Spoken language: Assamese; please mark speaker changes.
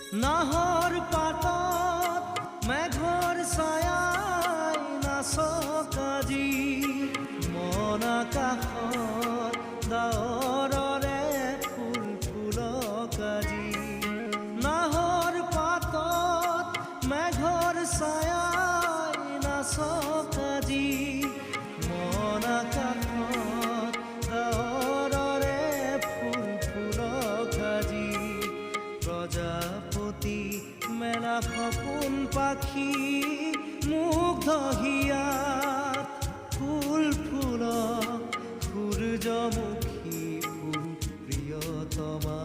Speaker 1: নাহৰ পাতত মেঘৰ ছায়াই নাচক আজি মন আকাশত ডাৱৰৰে ফুল ফুলক আজি নাহৰ পাতত মেঘৰ ছায়াই নাচক আজি মন আকাশত ডাৱৰৰে ফুল ফুলক আজি প্ৰজাপতি মেলা সপোন পাখি মুগ্ধ হিয়াত ফুল ফুলক সূৰ্যমুখী ফুল প্ৰিয়তমা